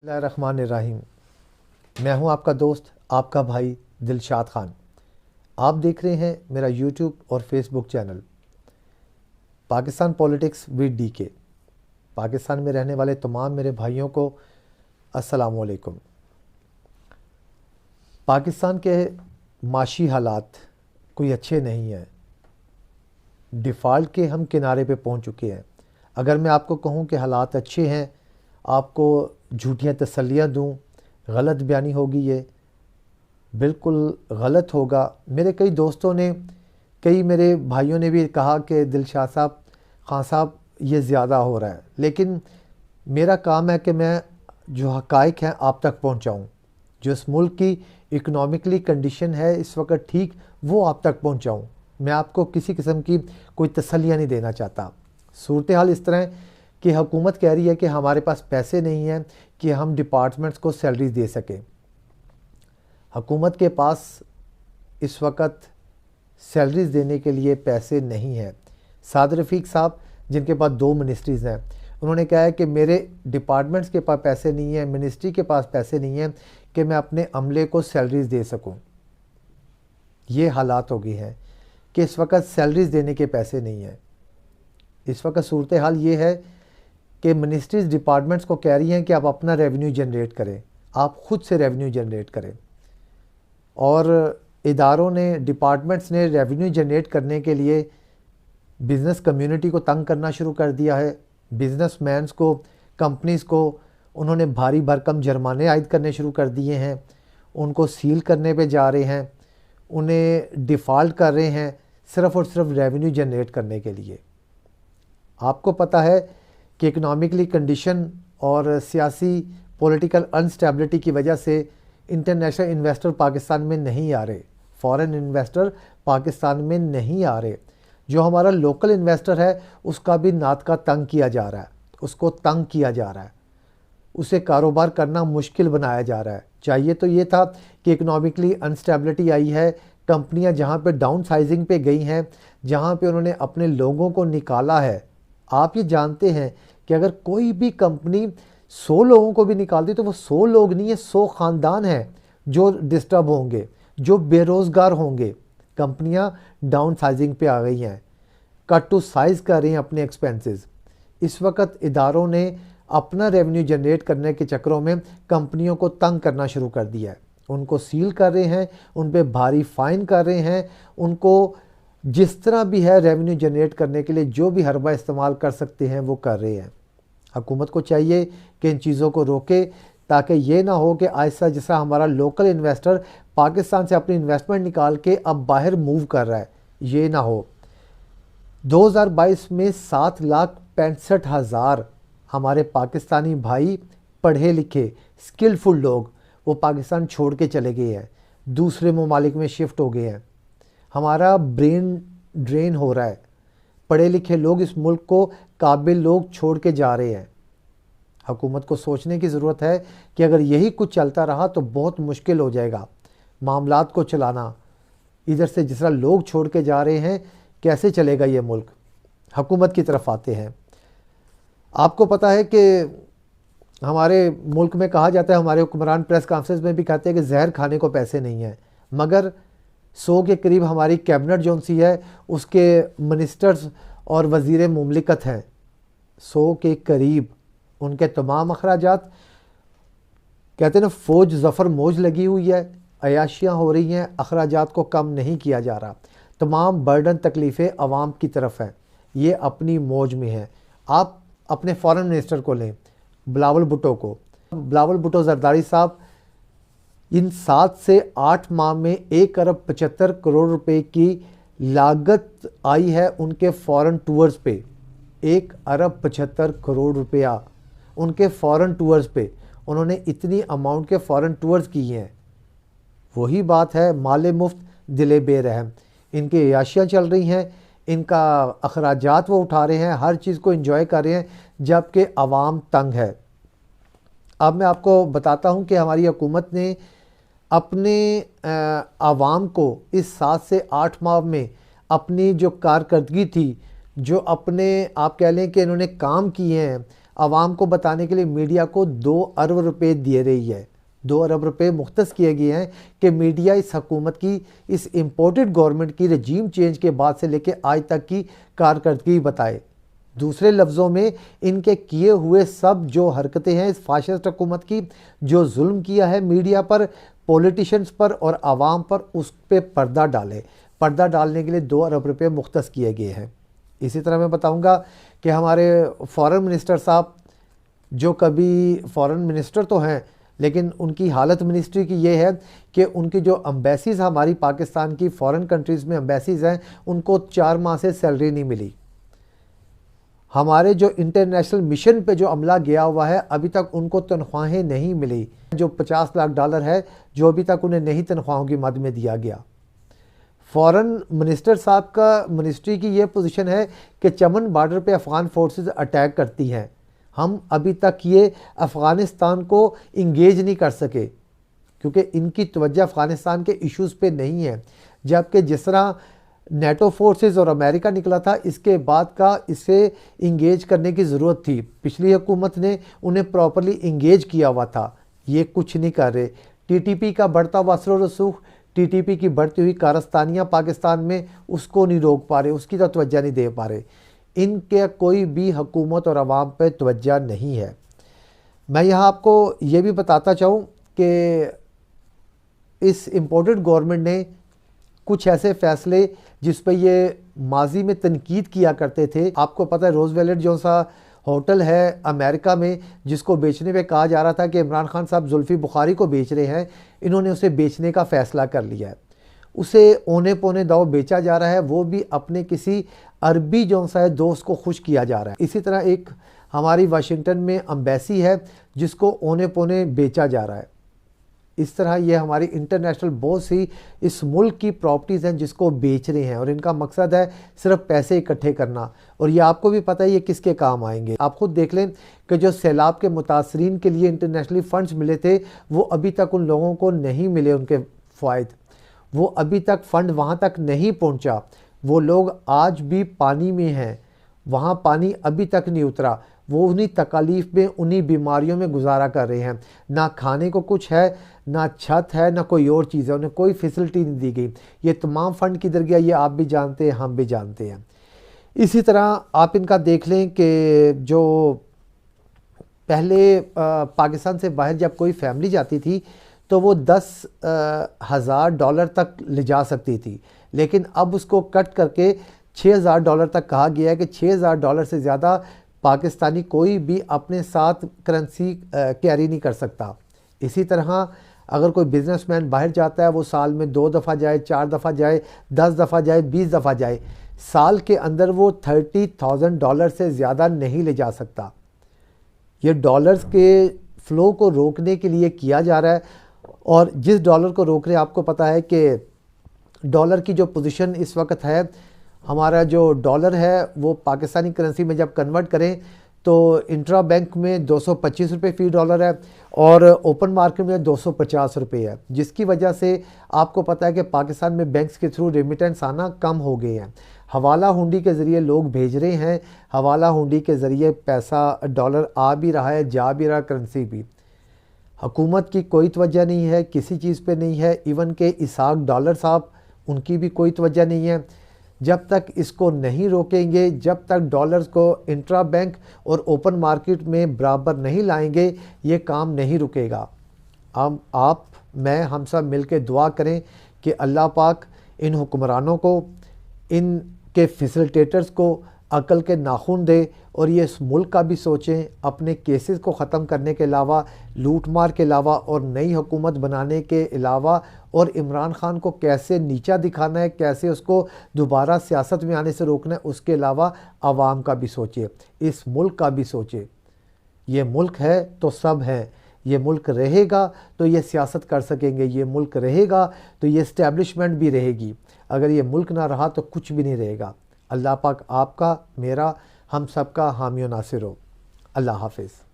بسم اللہ الرحمن الرحیم۔ میں ہوں آپ کا دوست، آپ کا بھائی دلشاد خان۔ آپ دیکھ رہے ہیں میرا یوٹیوب اور Facebook channel Pakistan politics with D K. Pakistan میں رہنے والے تمام میرے بھائیوں کو السلام علیکم۔ پاکستان کے معاشی حالات کوئی اچھے نہیں ہیں، ڈیفالٹ کے ہم کنارے پہ پہنچ چکے ہیں۔ اگر میں آپ کو کہوں کہ حالات اچھے ہیں، آپ کو جھوٹیاں تسلیاں دوں، غلط بیانی ہوگی، یہ بالکل غلط ہوگا۔ میرے کئی دوستوں نے، کئی میرے بھائیوں نے بھی کہا کہ دلشاد صاحب، خان صاحب یہ زیادہ ہو رہا ہے، لیکن میرا کام ہے کہ میں جو حقائق ہیں آپ تک پہنچاؤں، جو اس ملک کی اکنامکلی کنڈیشن ہے اس وقت ٹھیک، وہ آپ تک پہنچاؤں۔ میں آپ کو کسی قسم کی کوئی تسلیاں نہیں دینا چاہتا۔ صورتحال اس طرح ہے کہ حکومت کہہ رہی ہے کہ ہمارے پاس پیسے نہیں ہیں کہ ہم ڈپارٹمنٹس کو سیلریز دے سکیں۔ حکومت کے پاس اس وقت سیلریز دینے کے لیے پیسے نہیں ہیں۔ سعد رفیق صاحب، جن کے پاس 2 منسٹریز ہیں، انہوں نے کہا ہے کہ میرے ڈپارٹمنٹس کے پاس پیسے نہیں ہیں، منسٹری کے پاس پیسے نہیں ہیں کہ میں اپنے عملے کو سیلریز دے سکوں۔ یہ حالات ہو گئے ہیں کہ اس وقت سیلریز دینے کے پیسے نہیں ہیں۔ اس وقت صورتحال یہ ہے کہ منسٹریز ڈپارٹمنٹس کو کہہ رہی ہیں کہ آپ اپنا ریونیو جنریٹ کریں، آپ خود سے ریونیو جنریٹ کریں، اور اداروں نے، ڈپارٹمنٹس نے ریونیو جنریٹ کرنے کے لیے بزنس کمیونٹی کو تنگ کرنا شروع کر دیا ہے۔ بزنس مینز کو، کمپنیز کو انہوں نے بھاری بھرکم جرمانے عائد کرنے شروع کر دیے ہیں، ان کو سیل کرنے پہ جا رہے ہیں، انہیں ڈیفالٹ کر رہے ہیں صرف اور صرف ریونیو جنریٹ کرنے کے لیے۔ آپ کو پتہ ہے کہ اکنامکلی کنڈیشن اور سیاسی پولیٹیکل انسٹیبلٹی کی وجہ سے انٹرنیشنل انویسٹر پاکستان میں نہیں آ رہے، فارن انویسٹر پاکستان میں نہیں آ رہے۔ جو ہمارا لوکل انویسٹر ہے اس کا بھی ناطقہ تنگ کیا جا رہا ہے، اس کو تنگ کیا جا رہا ہے، اسے کاروبار کرنا مشکل بنایا جا رہا ہے۔ چاہیے تو یہ تھا کہ اکنامکلی انسٹیبلٹی آئی ہے، کمپنیاں جہاں پہ ڈاؤن سائزنگ پہ گئی ہیں، جہاں پہ انہوں نے اپنے لوگوں کو نکالا ہے۔ آپ یہ جانتے ہیں کہ اگر کوئی بھی کمپنی 100 لوگوں کو بھی نکالتی تو وہ 100 لوگ نہیں ہیں، 100 خاندان ہیں جو ڈسٹرب ہوں گے، جو بے روزگار ہوں گے۔ کمپنیاں ڈاؤن سائزنگ پہ آ گئی ہیں، کٹ ٹو سائز کر رہی ہیں اپنے ایکسپینسز۔ اس وقت اداروں نے اپنا ریونیو جنریٹ کرنے کے چکروں میں کمپنیوں کو تنگ کرنا شروع کر دیا ہے، ان کو سیل کر رہے ہیں، ان پہ بھاری فائن کر رہے ہیں، ان کو جس طرح بھی ہے ریونیو جنریٹ کرنے کے لیے جو بھی حربہ استعمال کر سکتے ہیں وہ کر رہے ہیں۔ حکومت کو چاہیے کہ ان چیزوں کو روکے، تاکہ یہ نہ ہو کہ آہستہ جیسا ہمارا لوکل انویسٹر پاکستان سے اپنی انویسٹمنٹ نکال کے اب باہر موو کر رہا ہے، یہ نہ ہو۔ 2022 میں 7,65,000 ہمارے پاکستانی بھائی پڑھے لکھے سکلفل لوگ وہ پاکستان چھوڑ کے چلے گئے ہیں، دوسرے ممالک میں شفٹ ہو گئے ہیں۔ ہمارا برین ڈرین ہو رہا ہے، پڑھے لکھے لوگ اس ملک کو، قابل لوگ چھوڑ کے جا رہے ہیں۔ حکومت کو سوچنے کی ضرورت ہے کہ اگر یہی کچھ چلتا رہا تو بہت مشکل ہو جائے گا معاملات کو چلانا۔ ادھر سے جس طرح لوگ چھوڑ کے جا رہے ہیں، کیسے چلے گا یہ ملک؟ حکومت کی طرف آتے ہیں۔ آپ کو پتہ ہے کہ ہمارے ملک میں کہا جاتا ہے، ہمارے حکمران پریس کانفرنس میں بھی کہتے ہیں کہ زہر کھانے کو پیسے نہیں ہیں، مگر 100 کے قریب ہماری کیبنٹ جو سی ہے اس کے منسٹرز اور وزیر مملکت ہیں، 100 کے قریب۔ ان کے تمام اخراجات، کہتے ہیں نا، فوج ظفر موج لگی ہوئی ہے، عیاشیاں ہو رہی ہیں، اخراجات کو کم نہیں کیا جا رہا، تمام برڈن تکلیفیں عوام کی طرف ہیں، یہ اپنی موج میں ہیں۔ آپ اپنے فارن منسٹر کو لیں، بلاول بھٹو کو، بلاول بھٹو زرداری صاحب، ان 7 سے 8 ماہ میں 1,75 کروڑ روپے کی لاگت آئی ہے ان کے فارن ٹورز پہ۔ 1,75 کروڑ روپیہ ان کے فارن ٹورز پہ، انہوں نے اتنی اماؤنٹ کے فارن ٹورز کیے ہیں۔ وہی بات ہے، مال مفت دل بے رحم۔ ان کی عیاشیاں چل رہی ہیں، ان کا اخراجات وہ اٹھا رہے ہیں، ہر چیز کو انجوائے کر رہے ہیں، جبکہ عوام تنگ ہے۔ اب میں آپ کو بتاتا ہوں کہ ہماری حکومت نے اپنے عوام کو اس 7 سے 8 ماہ میں اپنی جو کارکردگی تھی، جو اپنے آپ کہہ لیں کہ انہوں نے کام کیے ہیں، عوام کو بتانے کے لیے میڈیا کو 2 ارب روپے دے رہی ہے. 2 ارب روپے مختص کیے گئے ہیں کہ میڈیا اس حکومت کی، اس امپورٹڈ گورنمنٹ کی رجیم چینج کے بعد سے لے کے آج تک کی کارکردگی بتائے. دوسرے لفظوں میں ان کے کیے ہوئے سب جو حرکتیں ہیں اس فاشسٹ حکومت کی، جو ظلم کیا ہے میڈیا پر، پولیٹیشنز پر اور عوام پر، اس پہ پردہ ڈالے. پردہ ڈالنے کے لیے 2 ارب روپے مختص کیے گئے ہیں. اسی طرح میں بتاؤں گا کہ ہمارے فارن منسٹر صاحب، جو کبھی فارن منسٹر تو ہیں لیکن ان کی حالت منسٹری کی یہ ہے کہ ان کی جو امبیسیز ہماری پاکستان کی فارن کنٹریز میں امبیسیز ہیں، ان کو 4 ماہ سے سیلری نہیں ملی. ہمارے جو انٹرنیشنل مشن پہ جو عملہ گیا ہوا ہے ابھی تک ان کو تنخواہیں نہیں ملی. جو $50 لاکھ ہے جو ابھی تک انہیں نہیں تنخواہوں کی مد میں دیا گیا. فارن منسٹر صاحب کا منسٹری کی یہ پوزیشن ہے کہ چمن بارڈر پہ افغان فورسز اٹیک کرتی ہیں. ہم ابھی تک یہ افغانستان کو انگیج نہیں کر سکے کیونکہ ان کی توجہ افغانستان کے ایشوز پہ نہیں ہے. جبکہ جس طرح نیٹو فورسز اور امریکہ نکلا تھا، اس کے بعد کا اسے انگیج کرنے کی ضرورت تھی. پچھلی حکومت نے انہیں پراپرلی انگیج کیا ہوا تھا. یہ کچھ نہیں کر رہے. ٹی ٹی پی کا بڑھتا ہوا اثر و رسوخ، ٹی ٹی پی کی بڑھتی ہوئی کارستانیاں پاکستان میں، اس کو نہیں روک پا رہے، اس کی تو توجہ نہیں دے پا رہے. ان کے کوئی بھی حکومت اور عوام پہ توجہ نہیں ہے. میں یہاں آپ کو یہ بھی بتاتا چاہوں کہ اس امپورٹڈ گورنمنٹ نے کچھ ایسے فیصلے جس پہ یہ ماضی میں تنقید کیا کرتے تھے. آپ کو پتہ ہے روز ویلٹ جو سا ہوٹل ہے امریکہ میں جس کو بیچنے پہ کہا جا رہا تھا کہ عمران خان صاحب زلفی بخاری کو بیچ رہے ہیں، انہوں نے اسے بیچنے کا فیصلہ کر لیا ہے. اسے اونے پونے داؤ بیچا جا رہا ہے، وہ بھی اپنے کسی عربی جو سا ہے دوست کو خوش کیا جا رہا ہے. اسی طرح ایک ہماری واشنگٹن میں امبیسی ہے جس کو اونے پونے بیچا جا رہا ہے. اس طرح یہ ہماری انٹرنیشنل بہت سی اس ملک کی پراپرٹیز ہیں جس کو بیچ رہے ہیں، اور ان کا مقصد ہے صرف پیسے اکٹھے کرنا. اور یہ آپ کو بھی پتہ ہے یہ کس کے کام آئیں گے. آپ خود دیکھ لیں کہ جو سیلاب کے متاثرین کے لیے انٹرنیشنلی فنڈز ملے تھے وہ ابھی تک ان لوگوں کو نہیں ملے. ان کے فوائد، وہ ابھی تک فنڈ وہاں تک نہیں پہنچا. وہ لوگ آج بھی پانی میں ہیں، وہاں پانی ابھی تک نہیں اترا. وہ انہی تکالیف میں، انہی بیماریوں میں گزارا کر رہے ہیں. نہ کھانے کو کچھ ہے، نہ چھت ہے، نہ کوئی اور چیز ہے. انہیں کوئی فیسلٹی نہیں دی گئی. یہ تمام فنڈ کدھر گیا یہ آپ بھی جانتے ہیں، ہم بھی جانتے ہیں. اسی طرح آپ ان کا دیکھ لیں کہ جو پہلے پاکستان سے باہر جب کوئی فیملی جاتی تھی تو وہ $10,000 تک لے جا سکتی تھی، لیکن اب اس کو کٹ کر کے $6,000 تک کہا گیا ہے کہ $6,000 سے زیادہ پاکستانی کوئی بھی اپنے ساتھ کرنسی کیری نہیں کر سکتا. اسی طرح اگر کوئی بزنس مین باہر جاتا ہے وہ سال میں 2 دفعہ جائے، 4 دفعہ جائے، 10 دفعہ جائے، 20 دفعہ جائے، سال کے اندر وہ $30,000 سے زیادہ نہیں لے جا سکتا. یہ ڈالرز کے فلو کو روکنے کے لیے کیا جا رہا ہے. اور جس ڈالر کو روک رہے ہیں آپ کو پتہ ہے کہ ڈالر کی جو پوزیشن اس وقت ہے، ہمارا جو ڈالر ہے وہ پاکستانی کرنسی میں جب کنورٹ کریں تو انٹرا بینک میں $225 فی ڈالر ہے اور اوپن مارکیٹ میں $250 ہے، جس کی وجہ سے آپ کو پتہ ہے کہ پاکستان میں بینکس کے تھرو ریمیٹنس آنا کم ہو گئے ہیں. حوالہ ہنڈی کے ذریعے لوگ بھیج رہے ہیں، حوالہ ہنڈی کے ذریعے پیسہ ڈالر آ بھی رہا ہے، جا بھی رہا کرنسی بھی. حکومت کی کوئی توجہ نہیں ہے، کسی چیز پہ نہیں ہے. ایون کہ اسحاق ڈالر صاحب، ان کی بھی کوئی توجہ نہیں ہے. جب تک اس کو نہیں روکیں گے، جب تک ڈالرز کو انٹرا بینک اور اوپن مارکیٹ میں برابر نہیں لائیں گے، یہ کام نہیں رکے گا. آپ میں ہم سب مل کے دعا کریں کہ اللہ پاک ان حکمرانوں کو، ان کے فیسلٹیٹرز کو عقل کے ناخن دے اور یہ اس ملک کا بھی سوچیں. اپنے کیسز کو ختم کرنے کے علاوہ، لوٹ مار کے علاوہ اور نئی حکومت بنانے کے علاوہ، اور عمران خان کو کیسے نیچا دکھانا ہے، کیسے اس کو دوبارہ سیاست میں آنے سے روکنا ہے، اس کے علاوہ عوام کا بھی سوچے، اس ملک کا بھی سوچے. یہ ملک ہے تو سب ہیں. یہ ملک رہے گا تو یہ سیاست کر سکیں گے. یہ ملک رہے گا تو یہ اسٹیبلشمنٹ بھی رہے گی. اگر یہ ملک نہ رہا تو کچھ بھی نہیں رہے گا. اللہ پاک آپ کا، میرا، ہم سب کا حامی و ناصر ہو. اللہ حافظ.